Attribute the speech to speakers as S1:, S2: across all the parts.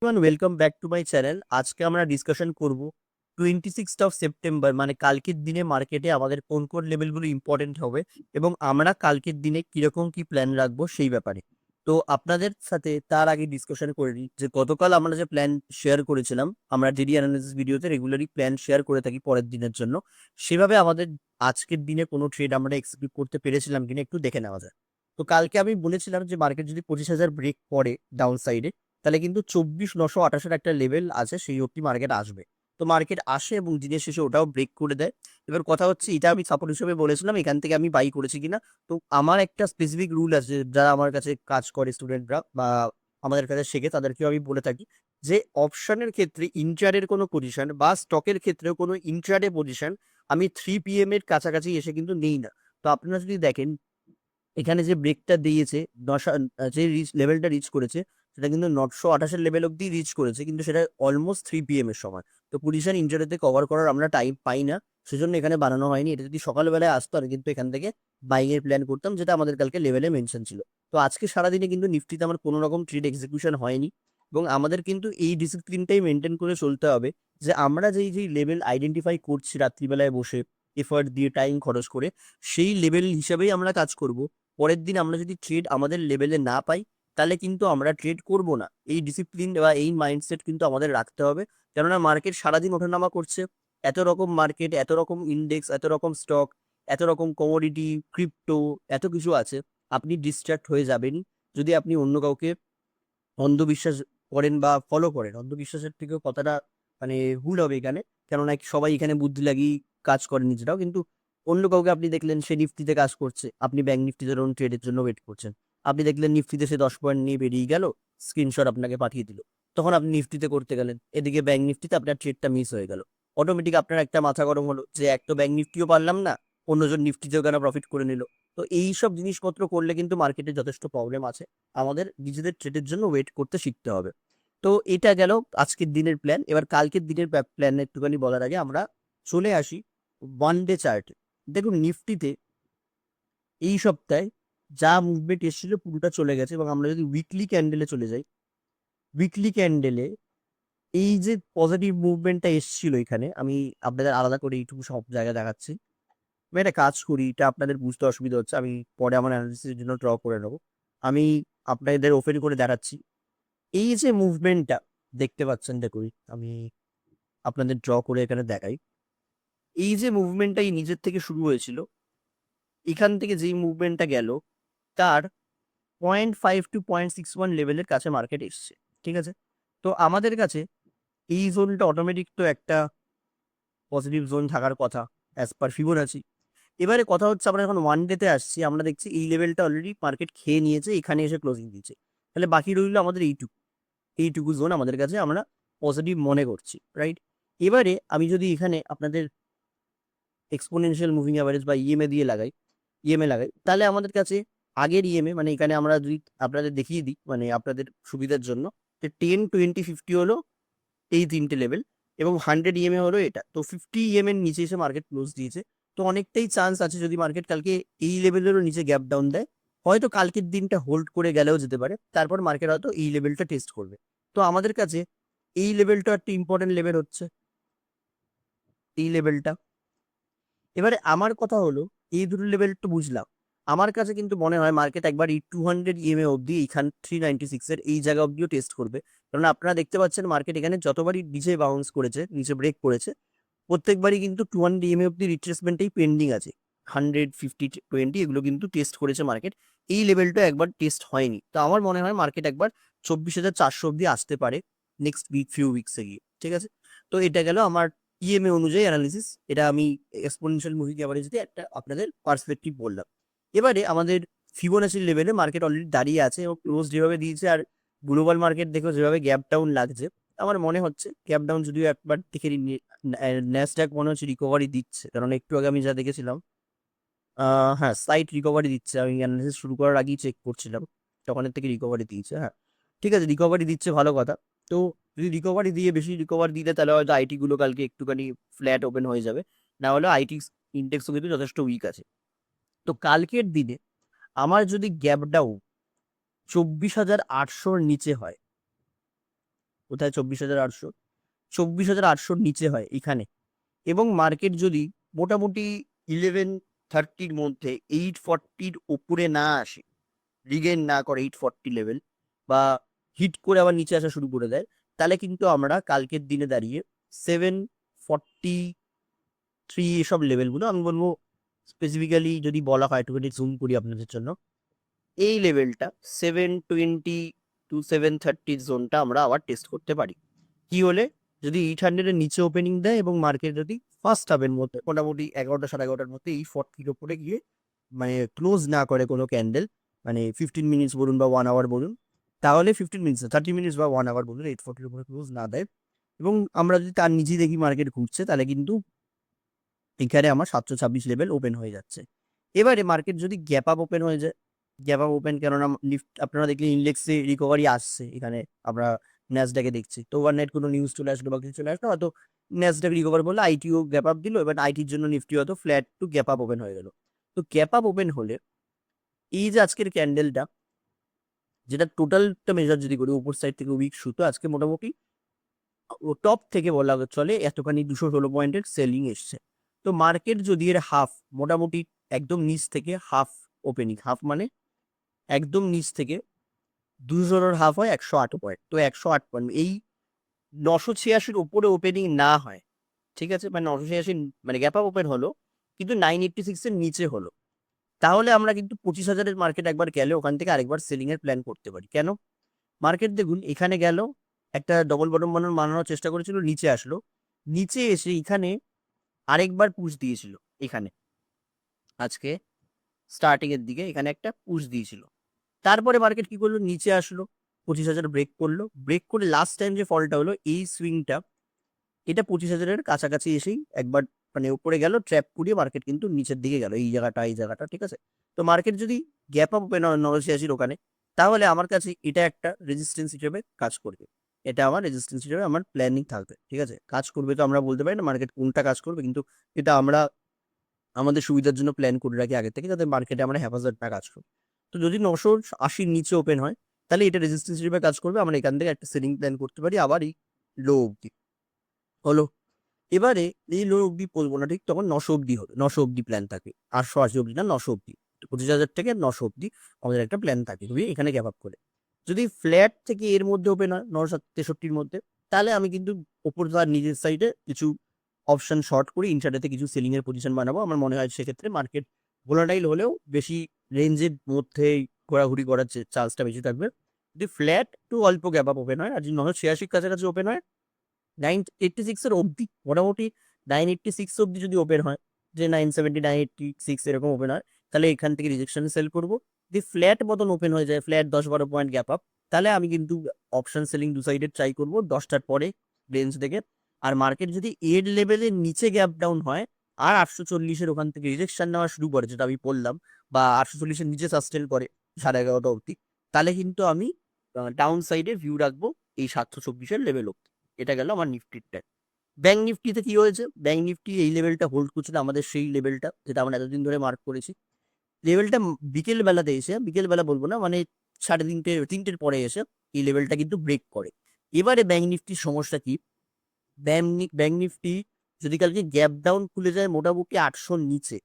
S1: Welcome back to my channel. আজকে আমরা discussion করব 26 সেপ্টেম্বর মানে কালকের দিনে মার্কেটে আমাদের কোন কোন লেভেলগুলো ইম্পর্টেন্ট হবে এবং আমরা কালকের দিনে কিরকম কি প্ল্যান রাখবো সেই ব্যাপারে। তো আপনাদের সাথে তার আগে ডিসকাশন করে নিই যে গতকাল আমরা যে প্ল্যান শেয়ার করেছিলাম, আমরা ডেইলি অ্যানালিসিস ভিডিওতে রেগুলারই প্ল্যান শেয়ার করে থাকি পরের দিনের জন্য। সেভাবে আমাদের আজকের দিনে কোনো ট্রেড আমরা এক্সিকিউট করতে পেরেছিলাম কিনা একটু দেখে নেওয়া যায়। তো কালকে আমি বলেছিলাম যে মার্কেট যদি 25,000 ব্রেক করে ডাউন সাইডে, তাহলে কিন্তু 24,928 একটা লেভেল আছে, সেই অবধি মার্কেট আসবে। তো মার্কেট আসে এবং দিনের শেষে ওটাও ব্রেক করে দেয়। এবার কথা হচ্ছে, এটা আমি সাপোর্ট হিসেবে বলেছিলাম, এখান থেকে আমি বাই করেছি কিনা। তো আমার একটা স্পেসিফিক রুল আছে, যারা আমার কাছে কাজ করে স্টুডেন্টরা বা আমাদের কাছে শেখে তাদেরকেও আমি বলে থাকি যে অপশনের ক্ষেত্রে ইন্ট্রাডের কোনো পজিশন বা স্টকের ক্ষেত্রেও কোনো ইন্ট্রাডে পজিশন আমি 3 PM এর কাছাকাছি এসে কিন্তু নেই না। তো আপনারা যদি দেখেন, এখানে যে ব্রেকটা দিয়েছে, যে লেভেলটা রিচ করেছে সেটা কিন্তু 928 লেভেল অব্দি রিচ করেছে, কিন্তু সেটা অলমোস্ট 3 PM এর সময়। তো পজিশন ইন্টারডেতে কভার করার আমরা টাইম পাই না, সেজন্য এখানে বানানো হয়নি। এটা যদি সকালবেলায় আসতো আমি কিন্তু এখান থেকে বাইং এর প্ল্যান করতাম, যেটা আমাদের কালকে লেভেলে মেনশন ছিল। তো আজকে সারাদিনে কিন্তু নিফটিতে আমার কোনো রকম ট্রেড এক্সিকিউশন হয়নি এবং আমাদের কিন্তু এই ডিসিপ্লিনটাই মেনটেন করে চলতে হবে যে আমরা যেই লেভেল আইডেন্টিফাই করছি রাত্রিবেলায় বসে এফার্ট দিয়ে টাইম খরচ করে, সেই লেভেল হিসাবেই আমরা কাজ করব। পরের দিন আমরা যদি ট্রেড আমাদের লেভেলে না পাই, তাহলে কিন্তু আমরা ট্রেড করব না। এই ডিসিপ্লিন বা এই মাইন্ডসেট কিন্তু আমাদের রাখতে হবে। কেননা মার্কেট সারাদিন ওঠানামা করছে, এত রকম মার্কেট, এত রকম ইন্ডেক্স, এত রকম স্টক, এত রকম কমোডিটি, ক্রিপ্টো, এত কিছু আছে। আপনি ডিস্ট্রাক্ট হয়ে যাবেনই যদি আপনি অন্য কাউকে অন্ধবিশ্বাস করেন বা ফলো করেন। অন্ধবিশ্বাসের থেকেও কথাটা মানে ভুল হবে এখানে, কেননা সবাই এখানে বুদ্ধি লাগিয়ে কাজ করে নিজেরাও, কিন্তু অন্য কাউকে আপনি দেখলেন সে নিফটিতে কাজ করছে, আপনি ব্যাংক নিফটিতে ধরুন ট্রেডের জন্য ওয়েট করছেন, আপনি দেখলেন নিফটিতে সে 10 পয়েন্ট নিয়ে বেরিয়ে গেল, স্ক্রিনশট আপনাকে পাঠিয়ে দিল, তখন আপনি নিফটিতে করতে গেলেন, এদিকে ব্যাংক নিফটিতে আপনার ট্রেডটা মিস হয়ে গেল। অটোমেটিক আপনার একটা মাথা গরম হলো যে এক তো ব্যাংক নিফটিও পারলাম না, অন্যজন নিফটিতেও কেন প্রফিট করে নিল। তো এইসব জিনিসপত্র করলে কিন্তু মার্কেটে যথেষ্ট প্রবলেম আছে, আমাদের নিজেদের ট্রেডের জন্য ওয়েট করতে শিখতে হবে। তো এটা গেল আজকের দিনের প্ল্যান। এবার কালকের দিনের প্ল্যান একটুখানি বলার আগে আমরা চলে আসি ওয়ান ডে চার্টে। দেখুন নিফটিতে এই সপ্তাহে যা মুভমেন্ট এসেছিল পুরোটা চলে গেছে, এবং আমরা যদি উইকলি ক্যান্ডেলে চলে যাই, উইকলি ক্যান্ডেলে এই যে পজিটিভ মুভমেন্টটা এসেছিল, এখানে আমি আপনাদের আলাদা করে এইটুকু সব জায়গায় দেখাচ্ছি। আমি একটা কাজ করি, এটা আপনাদের বুঝতে অসুবিধা হচ্ছে, আমি পরে আমার অ্যানালিসিসের জন্য ড্র করে নেবো। আমি আপনাদের ওপেন করে দেখাচ্ছি। এই যে মুভমেন্টটা দেখতে পাচ্ছেন, দেখুন আমি আপনাদের ড্র করে এখানে দেখাই। এই যে মুভমেন্টটা এই নিজের থেকে শুরু হয়েছিল, এখান থেকে যেই মুভমেন্টটা গেল, তার 0.5 to 0.61 লেভেলের কাছে মার্কেট এসছে। ঠিক আছে, তো আমাদের কাছে এই জোনটা অটোমেটিক তো একটা পজিটিভ জোন থাকার কথা অ্যাজ পার ফিবোনাচি। এবারে কথা হচ্ছে, আমরা এখন ওয়ান ডেতে আসছি, আমরা দেখছি এই লেভেলটা অলরেডি মার্কেট খেয়ে নিয়েছে, এখানে এসে ক্লোজিং দিয়েছে। তাহলে বাকি রইল আমাদের এইটুকু জোন আমাদের কাছে আমরা পজিটিভ মনে করছি, রাইট? এবারে আমি যদি এখানে আপনাদের এক্সপোনেনশিয়াল মুভিং অ্যাভারেজ বা ইএমএ লাগাই, তাহলে আমাদের কাছে আগের ইএমএ, মানে এখানে আমরা যদি আপনাদের দেখিয়ে দিই মানে আপনাদের সুবিধার জন্য, যে 10, 20, 50 হলো এই তিনটে লেভেল, এবং 100 ইএমএ হলো এটা। তো 50 ইএম এর নিচে এসে মার্কেট ক্লোজ দিয়েছে। তো অনেকটাই চান্স আছে, যদি মার্কেট কালকে এই লেভেলেরও নিচে গ্যাপ ডাউন দেয়, হয়তো কালকের দিনটা হোল্ড করে গেলেও যেতে পারে, তারপর মার্কেট হয়তো এই লেভেলটা টেস্ট করবে। তো আমাদের কাছে এই লেভেলটা একটা ইম্পর্টেন্ট লেভেল হচ্ছে, এই লেভেলটা। এবারে আমার কথা হলো, এই দুটো লেভেল তো বুঝলাম, আমার কাছে কিন্তু মনে হয় মার্কেট একবার এই 200 ইএমএ অব্দি, এইখান 396 এর এই জায়গা অব্দিও টেস্ট করবে। কারণ আপনারা দেখতে পাচ্ছেন মার্কেট এখানে যতবারই নিচে বাউন্স করেছে, নিচে ব্রেক করেছে, প্রত্যেকবারই কিন্তু 200 ইএমএ অব্দি রিট্রেসমেন্টেই পেন্ডিং আছে। 100, 50, 20 এগুলো কিন্তু টেস্ট করেছে মার্কেট, এই লেভেলটা একবার টেস্ট হয়নি। তো আমার মনে হয় মার্কেট একবার 24,400 অব্দি আসতে পারে নেক্সট ফিউ উইকসে গিয়ে। ঠিক আছে, তো এটা গেল আমার ইএমএ অনুযায়ী অ্যানালিসিস। এটা আমি এক্সপোনেনশিয়াল মুভিং অ্যাভারেজ দিয়ে একটা আপনাদের পার্সপেক্টিভ বললাম। এবারে আমাদের ফিবোনাচি লেভেলে মার্কেট অলরেডি দাঁড়িয়ে আছে এবং ক্লোজ যেভাবে দিয়েছে, আর গ্লোবাল মার্কেট দেখো যেভাবে গ্যাপ ডাউন লাগছে, আমার মনে হচ্ছে গ্যাপ ডাউন যদিও একবার দেখে ন্যাসড্যাক মনে হচ্ছে রিকভারি দিচ্ছে, কারণ একটু আগে আমি যা দেখেছিলাম, হ্যাঁ স্লাইট রিকভারি দিচ্ছে। আমি অ্যানালিসিস শুরু করার আগেই চেক করছিলাম, তখনের থেকে রিকভারি দিয়েছে। হ্যাঁ ঠিক আছে, রিকভারি দিচ্ছে, ভালো কথা। তো যদি রিকভারি দিয়ে বেশি রিকভারি দিলে, তাহলে হয়তো আইটি গুলো কালকে একটুখানি ফ্ল্যাট ওপেন হয়ে যাবে, না হলে আইটি ইন্ডেক্সও কিন্তু যথেষ্ট উইক আছে। তো কালকের দিনে আমার যদি গ্যাপ ডাউন 24,800-র নিচে হয়, কোথায় 24,800, 24,800 নিচে হয় এখানে, এবং মার্কেট যদি মোটামুটি 11:30 মধ্যে 840 ওপরে না আসে, রিগেন না করে 840 লেভেল, বা হিট করে আবার নিচে আসা শুরু করে দেয়, তাহলে কিন্তু আমরা কালকের দিনে দাঁড়িয়ে 743 এসব লেভেলগুলো, আমি বলবো স্পেসিফিক্যালি যদি বলা হয়, একটুখানি জুম করি আপনাদের জন্য, এই লেভেলটা 720 to 730 জোনটা আমরা আবার টেস্ট করতে পারি। কি হলে, যদি 800 এর নিচে ওপেনিং দেয় এবং মার্কেট যদি ফার্স্ট হাফের মধ্যে মোটামুটি 11টা 11:30 মধ্যে এই 40 উপরে গিয়ে মানে ক্লোজ না করে কোনো ক্যান্ডেল, মানে 15 মিনিটস বলুন বা 1 আওয়ার বলুন, তাহলে 15 মিনিটস 30 মিনিটস বা 1 আওয়ার বলুন 840 উপরে ক্লোজ না দেয়, এবং আমরা যদি তার নিচে দেখি মার্কেট ঘুরছে, তাহলে কিন্তু এখানে আমার 726 লেভেল ওপেন হয়ে যাচ্ছে। এবারে মার্কেট যদি গ্যাপ আপ ওপেন হয়ে যায়, গ্যাপ আপ ওপেন, কেননা লিফট আপনারা দেখলে ইন্ডেক্সে রিকভারি আসছে, এখানে আমরা ন্যাসডাকে দেখছি, তো ওভারনাইট কোনো নিউজ চলে আসলো বা কিছু চলে আসলো, হয়তো ন্যাসডাক রিকভার বললে আইটিও গ্যাপ আপ দিল, এবার আইটির জন্য নিফটি হয়তো flat to gap up open হয়ে গেল। তো গ্যাপ আপ ওপেন হলে এই যে আজকের ক্যান্ডেলটা, যেটা টোটালটা মেজার যদি করি উপর সাইড থেকে উইক শুতো, আজকে মোটামুটি টপ থেকে বলা চলে এতখানি 216 পয়েন্টের সেলিং এসছে। তো মার্কেট যদি এর হাফ, মোটামুটি একদম নিচ থেকে হাফ ওপেনিং, হাফ মানে একদম নিচ থেকে 200 হাফ হয় 108 পয়েন্ট, তো 108 পয়েন্ট এই 986 উপরে ওপেনিং না হয়, ঠিক আছে, মানে 986 মানে গ্যাপ আপ ওপেন হলো কিন্তু 986 এর নিচে হলো, তাহলে আমরা কিন্তু 25,000-এর মার্কেট একবার গেলে ওখান থেকে আরেকবার সেলিং এর প্ল্যান করতে পারি। কেন? মার্কেট দেখুন এখানে গেল, একটা ডবল বটম বানানোর চেষ্টা করেছিল, নিচে আসলো, নিচে এসে এখানে আরেকবার পুশ দিয়েছিল, এখানে আজকে স্টার্টিং এর দিকে এখানে একটা পুশ দিয়েছিল, তারপরে মার্কেট কি করলো, নিচে আসলো, 25,000 ব্রেক করলো, ব্রেক করে লাস্ট টাইম যে ফলটা হলো, এই সুইংটা এটা 25,000-এর কাছাকাছি এসেই একবার মানে উপরে গেল, ট্র্যাপ করিয়ে মার্কেট কিন্তু নিচের দিকে গেল, এই জায়গাটা, ঠিক আছে। তো মার্কেট যদি গ্যাপ আপ ওপেন হয় 986 ওখানে, তাহলে আমার কাছে এটা একটা রেজিস্ট্যান্স হিসেবে কাজ করবে, এটা আমার রেজিস্ট্যান্স হিসেবে আমার প্ল্যানিং থাকবে, ঠিক আছে। কাজ করবে তো আমরা বলতে পারি না মার্কেট কোনটা কাজ করবে, কিন্তু এটা আমরা আমাদের সুবিধার জন্য প্ল্যান করে রাখি আগে থেকে, যাতে মার্কেটে আমরা হ্যাফাজার্ড না কাজ করি। তো যদি 980-র নিচে ওপেন হয়, তাহলে এটা রেজিস্ট্যান্স হিসেবে কাজ করবে, আমরা এখান থেকে একটা সেলিং প্ল্যান করতে পারি আবার এই লো অব্দি। হলো, এবারে এই লো অব্দি বলবো না ঠিক, তখন 900 অব্দি হবে, 900 অব্দি প্ল্যান থাকে, 880 অব্দি না, 900 অব্দি, 25,000 থেকে 900 অব্দি আমাদের একটা প্ল্যান থাকে, তুমি এখানে গ্যাপ আপ করে যদি ফ্ল্যাট থেকে এর মধ্যে ওপেন হয় 963-র মধ্যে, তাহলে আমি কিন্তু ওপর তার নিজের সাইডে কিছু অপশন শর্ট করে ইন্টারডেতে কিছু সেলিং এর পজিশন বানাবো। আমার মনে হয় সেক্ষেত্রে মার্কেট ভোলাটাইল হলেও বেশি রেঞ্জের মধ্যেই ঘোরাঘুরি করার চান্সটা বেশি থাকবে। যদি ফ্ল্যাট টু অল্প গ্যাপ আপ ওপেন হয়, আর যদি 986 কাছাকাছি ওপেন হয়, 986 এর অবধি, মোটামুটি 986 অবধি যদি ওপেন হয়, যে 970 986 এরকম ওপেন হয়, তাহলে এখান থেকে রিজেকশন সেল করবো। যদি ফ্ল্যাট মতন ওপেন হয়ে যায়, ফ্ল্যাট 10-12 পয়েন্ট গ্যাপ আপ, তাহলে আমি কিন্তু অপশন সেলিং দু সাইডে ট্রাই করবো 10টার পরে রেঞ্জ থেকে। আর মার্কেট যদি এর লেভেলের নিচে গ্যাপ ডাউন হয় আর 840-এর ওখান থেকে রিজেকশন নেওয়া শুরু করে, যেটা আমি বললাম, বা 840-এর নিচে সাস্টেন করে 11:30 অবধি, তাহলে কিন্তু আমি ডাউন সাইডে ভিউ রাখবো এই 724-এর লেভেল অব্দি। এটা গেল আমার নিফটির টাইম। ব্যাংক নিফটিতে কি হয়েছে, ব্যাংক নিফটি এই লেভেলটা হোল্ড করছিল, আমাদের সেই লেভেলটা যেটা আমরা এতদিন ধরে মার্ক করেছি, লেভেলটা বিকেল বেলাতে এসে, বিকেল বেলা বলবো না, মানে 3:30 পরে এসে এই লেভেলটা কিন্তু ব্রেক করে। এবারে ব্যাংক নিফটির সমস্যা কি, ব্যাংক নিফটি যদি কালকে গ্যাপ ডাউন খুলে যায় মোটামুটি 800 নিচে,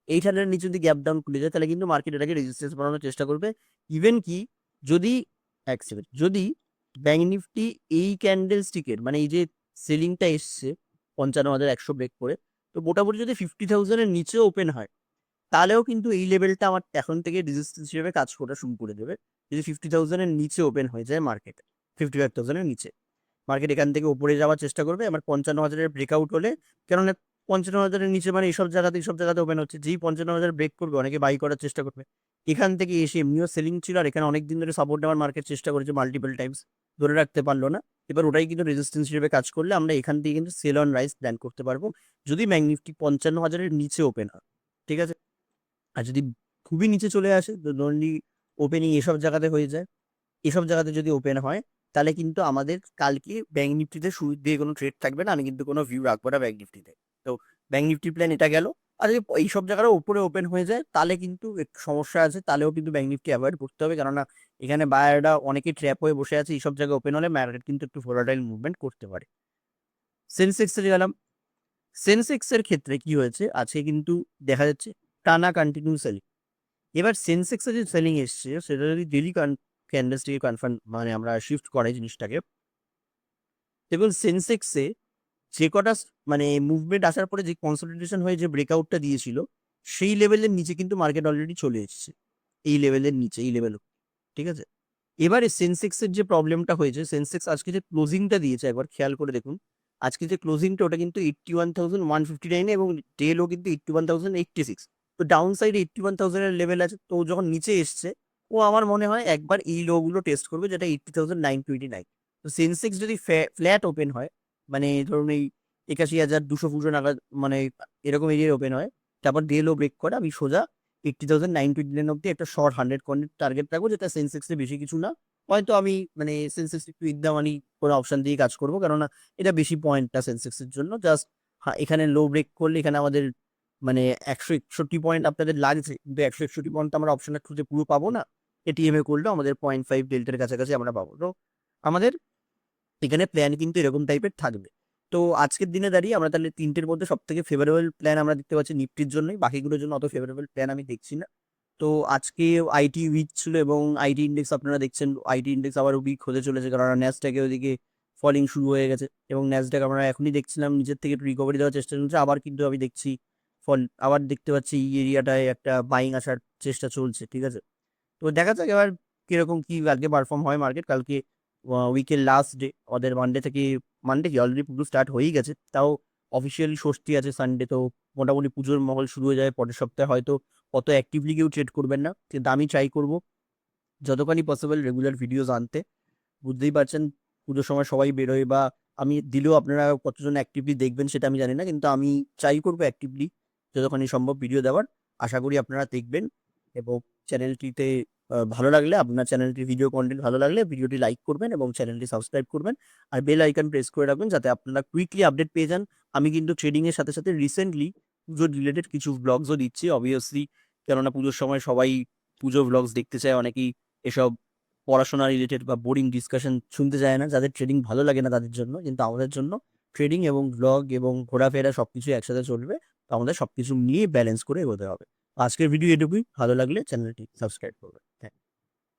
S1: 800 নিচে যদি গ্যাপ ডাউন খুলে যায়, তাহলে কিন্তু মার্কেট এটাকে রেজিস্ট্যান্স বানানোর চেষ্টা করবে। ইভেন কি যদি এক সেকেন্ড, যদি ব্যাংক নিফটি এই ক্যান্ডেল স্টিকের মানে এই যে সেলিংটা এসছে 55,100 ব্রেক করে, তো মোটামুটি যদি 50,000-এর নিচে ওপেন হয়, তাহলেও কিন্তু এই লেভেলটা আমার এখন থেকে রেজিস্ট্যান্স হিসেবে কাজ করা শুরু করে দেবে। যদি 50,000-এর নিচে ওপেন হয়ে যায় মার্কেট, 55,000-এর নিচে মার্কেট এখান থেকে উপরে যাওয়ার চেষ্টা করবে। আমার 55,000-এর ব্রেকআউট হলে, কেননা 55,000-এর নিচে মানে এইসব জায়গাতে ওপেন হচ্ছে, যেই 55,000 ব্রেক করবে অনেকে বাই করার চেষ্টা করবে। এখান থেকে এসে এমনিও সেলিং ছিল, আর এখানে অনেকদিন ধরে সাপোর্ট নেওয়ার মার্কেট চেষ্টা করেছে মাল্টিপল টাইমস, ধরে রাখতে পারলো না। এবার ওটাই কিন্তু রেজিস্ট্যান্স হিসেবে কাজ করলে আমরা এখান থেকে কিন্তু সেল অন রাইজ প্ল্যান করতে পারবো, যদি ব্যাংক নিফটি 55,000-এর নিচে ওপেন হয়, ঠিক আছে। আর যদি খুবই নিচে চলে আসে, অনলি ওপেনিং এসব জায়গাতে হয়ে যায়, এসব জায়গাতে যদি ওপেন হয়, তাহলে কিন্তু আমাদের কালকে ব্যাংক নিফটিতে শুরু দিয়ে কোনো ট্রেড থাকবে না, আমি কিন্তু কোনো ভিউ রাখবো না ব্যাংক নিফটিতে। তো ব্যাংক নিফটি প্ল্যান এটা গেল। আর যদি এইসব জায়গার উপরে ওপেন হয়ে যায়, তাহলে কিন্তু একটু সমস্যা আছে, তাহলেও কিন্তু ব্যাংক নিফটি অ্যাভয়েড করতে হবে, কেননা এখানে বায়াররা অনেকেই ট্র্যাপ হয়ে বসে আছে, এইসব জায়গায় ওপেন হলে মার্কেট কিন্তু একটু ভোলাটাইল মুভমেন্ট করতে পারে। সেন্সেক্সে গেলাম। সেন্সেক্সের ক্ষেত্রে কি হয়েছে, আজকে কিন্তু দেখা যাচ্ছে টানা কন্টিনিউ সেলিং। এবার সেন্সেক্সে যে সেলিং এসছে সেটা যদি ডেলি ক্যান্ডেলস্টিকে কনফার্ম মানে আমরা শিফট করাই জিনিসটাকে, দেখুন সেন্সেক্সে যে কটা মানে মুভমেন্ট আসার পরে যে কনসলিডেশন হয়ে যে ব্রেকআউটটা দিয়েছিল, সেই লেভেলের নিচে কিন্তু মার্কেট অলরেডি চলে এসেছে, এই লেভেলের নিচে, এই লেভেল, ঠিক আছে। এবারে সেন্সেক্সের যে প্রবলেমটা হয়েছে, সেন্সেক্স আজকে যে ক্লোজিংটা দিয়েছে একবার খেয়াল করে দেখুন, আজকে যে ক্লোজিংটা ওটা কিন্তু 81,159 এবং ডে লো কিন্তু 81,086। তো ডাউন সাইডে 81,000 লেভেল আছে, তো যখন নিচে এসছে ও আমার মনে হয় একবার এই লো গুলো টেস্ট করবে, যেটা 80,929। তো সেন্সেক্স যদি ফ্ল্যাট ওপেন হয়, মানে ধরুন এই 81,200 পুজো নাগাদ, মানে এরকম এরিয়ায় ওপেন হয়, তারপর ডে লো ব্রেক করে, আমি সোজা 80,929 অব্দি একটা শর্ট 100 কয়েনের টার্গেট রাখবো, যেটা সেন্সেক্সে বেশি কিছু না। হয়তো আমি মানে সেন্সেক্স একটু ইদ্দা মানি কোনো অপশন দিয়ে কাজ করবো, কেননা এটা বেশি পয়েন্টটা সেন্সেক্সের জন্য। জাস্ট হ্যাঁ, এখানে লো ব্রেক করলে এখানে আমাদের মানে 161 পয়েন্ট আপনাদের লাগছে, কিন্তু 161 পয়েন্ট আমরা অপশনের থ্রুতে পুরো পাবো না, এটিএম এ করলেও আমাদের 0.5 ডেল্টার কাছাকাছি আমরা পাবো। তো আমাদের এখানে প্ল্যান কিন্তু এরকম টাইপের থাকবে। তো আজকের দিনে দাঁড়িয়ে আমরা তাহলে তিনটের মধ্যে সব থেকে ফেভারেবল প্ল্যান আমরা দেখতে পাচ্ছি নিফটির জন্যই, বাকিগুলোর জন্য অত ফেভারেবল প্ল্যান আমি দেখছি না। তো আজকে আইটি উইক ছিল এবং আইটি ইন্ডেক্স আপনারা দেখছেন, আইটি ইন্ডেক্স আবার উইক হতে চলেছে, কারণ ন্যাসডাকে ওদিকে ফলিং শুরু হয়ে গেছে এবং ন্যাসডাক আমরা এখনই দেখছিলাম নিজের থেকে রিকভারি দেওয়ার চেষ্টা চলছে, আবার কিন্তু আমি দেখছি আবার দেখতে পাচ্ছি এই এরিয়াটায় একটা বাইং আসার চেষ্টা চলছে, ঠিক আছে। তো দেখা যাক এবার কিরকম কি আজকে পারফর্ম হয় মার্কেট। কালকে উইকের লাস্ট ডে, ওদের মানডে থেকে, মানডে কি অলরেডি পুজো স্টার্ট হয়েই গেছে, তাও অফিসিয়ালি ষষ্ঠী আছে সানডে, তো মোটামুটি পুজোর মহল শুরু হয়ে যাবে পরের সপ্তাহে। হয়তো অত অ্যাক্টিভলি কেউ ট্রেড করবেন না, কিন্তু আমি ট্রাই করবো যতখানি পসিবল রেগুলার ভিডিওস আনতে। বুঝতেই পারছেন পুজোর সময় সবাই বেরোয়, বা আমি দিলেও আপনারা কতজন অ্যাক্টিভলি দেখবেন সেটা আমি জানি না, কিন্তু আমি ট্রাই করবো অ্যাক্টিভলি যতখানি সম্ভব ভিডিও দেওয়ার। আশা করি আপনারা দেখবেন এবং চ্যানেলটিতে ভালো লাগলে, আপনার চ্যানেলটির ভিডিও কন্টেন্ট ভালো লাগলে ভিডিওটি লাইক করবেন এবং চ্যানেলটি সাবস্ক্রাইব করবেন, আর বেল আইকন প্রেস করে রাখবেন যাতে আপনারা কুইকলি আপডেট পেয়ে যান। আমি কিন্তু ট্রেডিং এর সাথে সাথে রিসেন্টলি পুজোর রিলেটেড কিছু ব্লগসও দিচ্ছি, অবভিয়াসলি, কেননা পুজোর সময় সবাই পুজো ব্লগস দেখতে চায়, অনেকেই এসব পড়াশোনা রিলেটেড বা বোরিং ডিসকাশন শুনতে চায় না, যাদের ট্রেডিং ভালো লাগে না তাদের জন্য। কিন্তু আমাদের জন্য ট্রেডিং এবং ব্লগ এবং ঘোরাফেরা সবকিছু একসাথে চলবে, তো আমাদের সবকিছু নিয়ে ব্যালেন্স করে এগোতে হবে। আজকের ভিডিও এটুকুই, ভালো লাগলে চ্যানেলটি সাবস্ক্রাইব করবে।